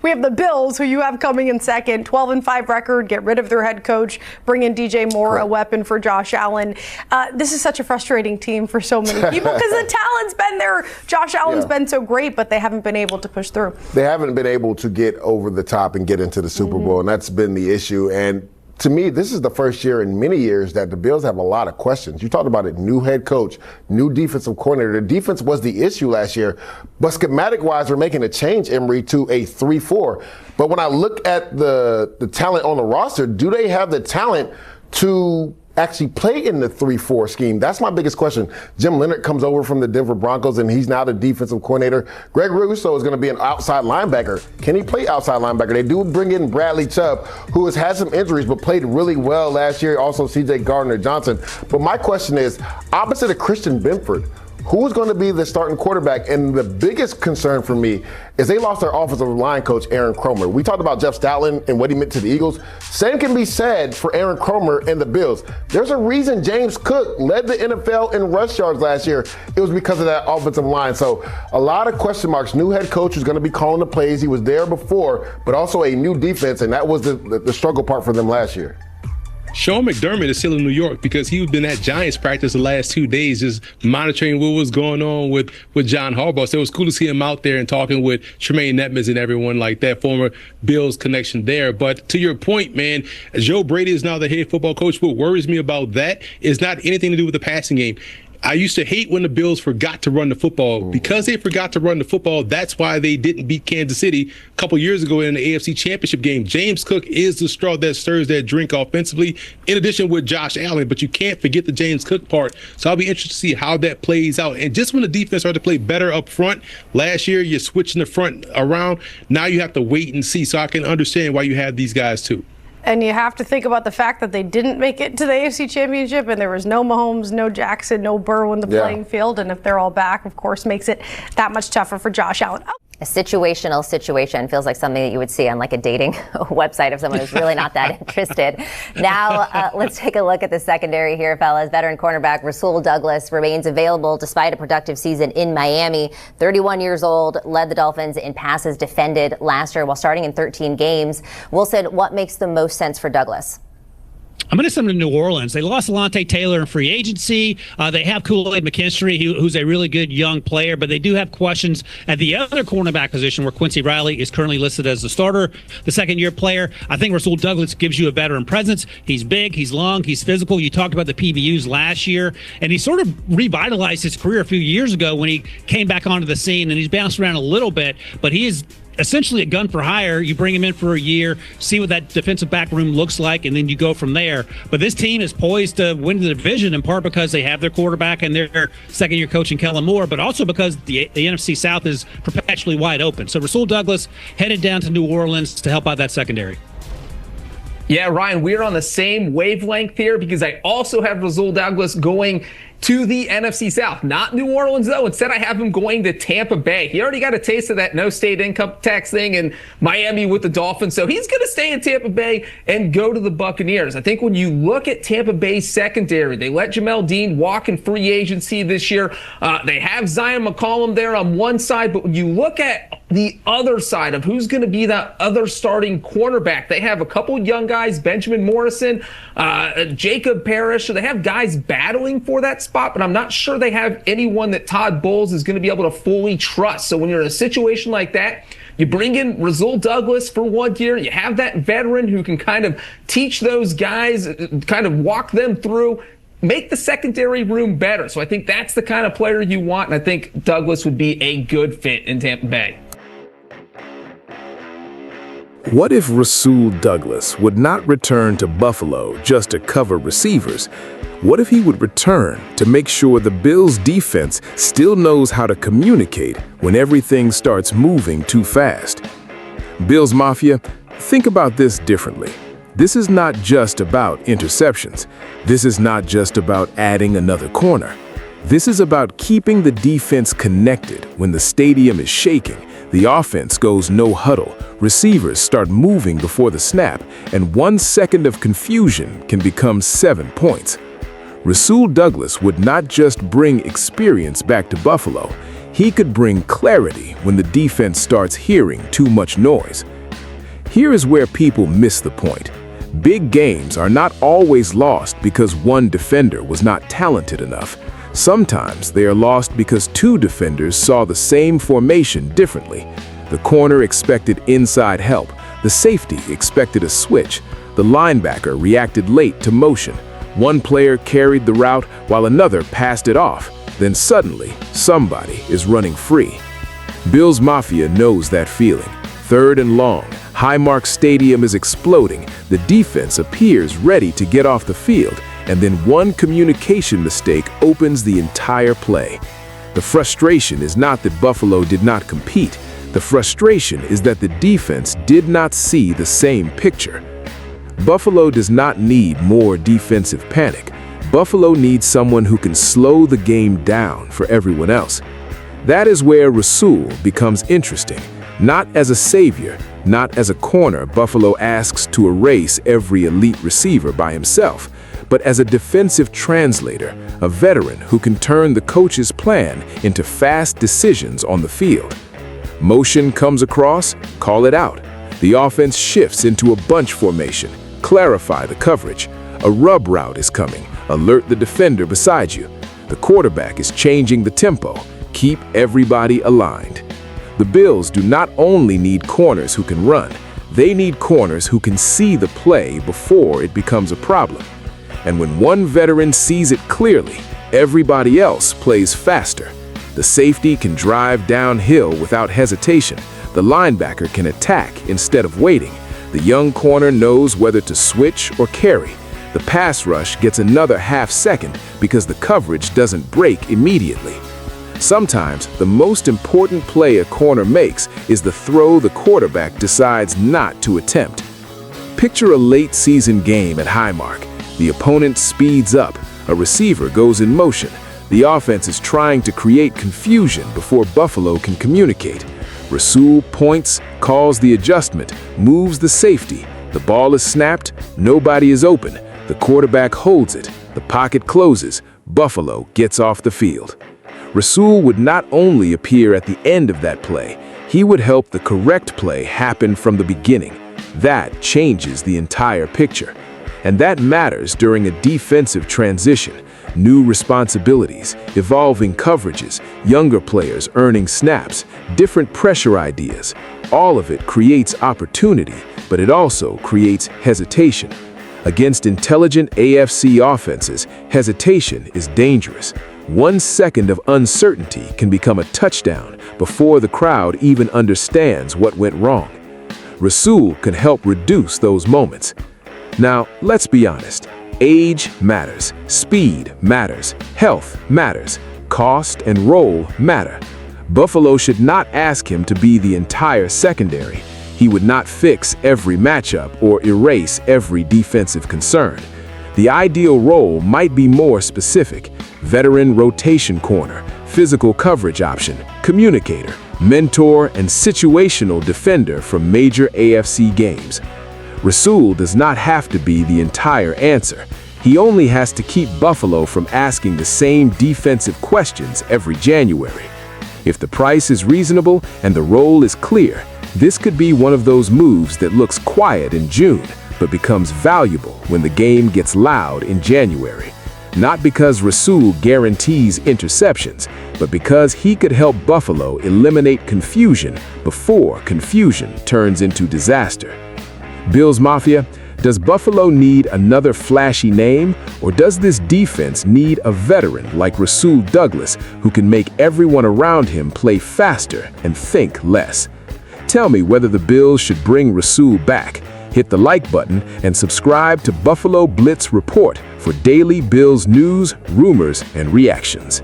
We have the Bills, who you have coming in second, 12-5 record, get rid of their head coach, bring in DJ Moore, a weapon for Josh Allen. This is such a frustrating team for so many people because the talent's been there. Josh Allen's been so great, but they haven't been able to push through. They haven't been able to get over the top and get into the Super Bowl, and that's been the issue. And to me, this is the first year in many years that the Bills have a lot of questions. You talked about it, new head coach, new defensive coordinator. The defense was the issue last year, but schematic-wise, we're making a change, Emery, to a 3-4. But when I look at the talent on the roster, do they have the talent to actually play in the 3-4 scheme? That's my biggest question. Jim Leonard comes over from the Denver Broncos, and he's now the defensive coordinator. Greg Rousseau is going to be an outside linebacker. Can he play outside linebacker? They do bring in Bradley Chubb, who has had some injuries but played really well last year. Also, C.J. Gardner-Johnson. But my question is, opposite of Christian Benford, who's going to be the starting quarterback? And the biggest concern for me is they lost their offensive line coach, Aaron Cromer. We talked about Jeff Stoutland and what he meant to the Eagles. Same can be said for Aaron Cromer and the Bills. There's a reason James Cook led the NFL in rush yards last year. It was because of that offensive line. So a lot of question marks. New head coach who's going to be calling the plays. He was there before, but also a new defense, and that was the struggle part for them last year. Sean McDermott is still in New York because he's been at Giants practice the last 2 days, just monitoring what was going on with John Harbaugh. So it was cool to see him out there and talking with Tremaine Edmonds and everyone like that, former Bills connection there. But to your point, man, Joe Brady is now the head football coach. What worries me about that is not anything to do with the passing game. I used to hate when the Bills forgot to run the football. Because they forgot to run the football, that's why they didn't beat Kansas City a couple years ago in the AFC Championship game. James Cook is the straw that stirs that drink offensively, in addition with Josh Allen. But you can't forget the James Cook part. So I'll be interested to see how that plays out. And just when the defense started to play better up front, last year you're switching the front around. Now you have to wait and see. So I can understand why you have these guys too. And you have to think about the fact that they didn't make it to the AFC Championship, and there was no Mahomes, no Jackson, no Burrow in the playing field. And if they're all back, of course, makes it that much tougher for Josh Allen. A situational situation feels like something that you would see on like a dating website of someone who's really not that interested. Now, let's take a look at the secondary here, fellas. Veteran cornerback Rasul Douglas remains available despite a productive season in Miami. 31 years old, led the Dolphins in passes defended last year while starting in 13 games. Wilson, what makes the most sense for Douglas? I'm going to send them to New Orleans. They lost Alante Taylor in free agency. They have Kool-Aid McKinstry, who's a really good young player, but they do have questions at the other cornerback position where Quincy Riley is currently listed as the starter, the second-year player. I think Rasul Douglas gives you a veteran presence. He's big, he's long, he's physical. You talked about the PBUs last year, and he sort of revitalized his career a few years ago when he came back onto the scene, and he's bounced around a little bit, but he is essentially a gun for hire. You bring him in for a year, see what that defensive back room looks like, and then you go from there. But this team is poised to win the division in part because they have their quarterback and their second-year coach in Kellen Moore, but also because the NFC South is perpetually wide open. So Rasul Douglas headed down to New Orleans to help out that secondary. Yeah, Ryan, we're on the same wavelength here because I also have Rasul Douglas going to the NFC South. Not New Orleans, though. Instead, I have him going to Tampa Bay. He already got a taste of that no state income tax thing in Miami with the Dolphins, so he's going to stay in Tampa Bay and go to the Buccaneers. I think when you look at Tampa Bay's secondary, they let Jamel Dean walk in free agency this year. They have Zion McCollum there on one side, but when you look at the other side of who's going to be that other starting cornerback, they have a couple young guys, Benjamin Morrison, Jacob Parrish. So they have guys battling for that spot, but I'm not sure they have anyone that Todd Bowles is going to be able to fully trust. So when you're in a situation like that, you bring in Rasul Douglas for 1 year. You have that veteran who can kind of teach those guys, kind of walk them through, make the secondary room better. So I think that's the kind of player you want, and I think Douglas would be a good fit in Tampa Bay. What if Rasul Douglas would not return to Buffalo just to cover receivers? What if he would return to make sure the Bills' defense still knows how to communicate when everything starts moving too fast? Bills Mafia, think about this differently. This is not just about interceptions. This is not just about adding another corner. This is about keeping the defense connected when the stadium is shaking. The offense goes no huddle, receivers start moving before the snap, and 1 second of confusion can become 7 points. Rasul Douglas would not just bring experience back to Buffalo, he could bring clarity when the defense starts hearing too much noise. Here is where people miss the point. Big games are not always lost because one defender was not talented enough. Sometimes they are lost because two defenders saw the same formation differently. The corner expected inside help, the safety expected a switch, the linebacker reacted late to motion. One player carried the route while another passed it off. Then suddenly, somebody is running free. Bills Mafia knows that feeling. 3rd and long, Highmark Stadium is exploding. The defense appears ready to get off the field, and then one communication mistake opens the entire play. The frustration is not that Buffalo did not compete. The frustration is that the defense did not see the same picture. Buffalo does not need more defensive panic. Buffalo needs someone who can slow the game down for everyone else. That is where Rasul becomes interesting. Not as a savior, not as a corner Buffalo asks to erase every elite receiver by himself, but as a defensive translator, a veteran who can turn the coach's plan into fast decisions on the field. Motion comes across, call it out. The offense shifts into a bunch formation, clarify the coverage. A rub route is coming, alert the defender beside you. The quarterback is changing the tempo, keep everybody aligned. The Bills do not only need corners who can run, they need corners who can see the play before it becomes a problem. And when one veteran sees it clearly, everybody else plays faster. The safety can drive downhill without hesitation. The linebacker can attack instead of waiting. The young corner knows whether to switch or carry. The pass rush gets another half second because the coverage doesn't break immediately. Sometimes, the most important play a corner makes is the throw the quarterback decides not to attempt. Picture a late-season game at Highmark. The opponent speeds up, a receiver goes in motion. The offense is trying to create confusion before Buffalo can communicate. Rasul points, calls the adjustment, moves the safety. The ball is snapped, nobody is open. The quarterback holds it, the pocket closes, Buffalo gets off the field. Rasul would not only appear at the end of that play, he would help the correct play happen from the beginning. That changes the entire picture. And that matters during a defensive transition. New responsibilities, evolving coverages, younger players earning snaps, different pressure ideas. All of it creates opportunity, but it also creates hesitation. Against intelligent AFC offenses, hesitation is dangerous. 1 second of uncertainty can become a touchdown before the crowd even understands what went wrong. Rasul can help reduce those moments. Now, let's be honest. Age matters, speed matters, health matters, cost and role matter. Buffalo should not ask him to be the entire secondary. He would not fix every matchup or erase every defensive concern. The ideal role might be more specific: veteran rotation corner, physical coverage option, communicator, mentor, and situational defender from major AFC games. Rasul does not have to be the entire answer. He only has to keep Buffalo from asking the same defensive questions every January. If the price is reasonable and the role is clear, this could be one of those moves that looks quiet in June, but becomes valuable when the game gets loud in January. Not because Rasul guarantees interceptions, but because he could help Buffalo eliminate confusion before confusion turns into disaster. Bills Mafia, does Buffalo need another flashy name, or does this defense need a veteran like Rasul Douglas who can make everyone around him play faster and think less? Tell me whether the Bills should bring Rasul back. Hit the like button and subscribe to Buffalo Blitz Report for daily Bills news, rumors, and reactions.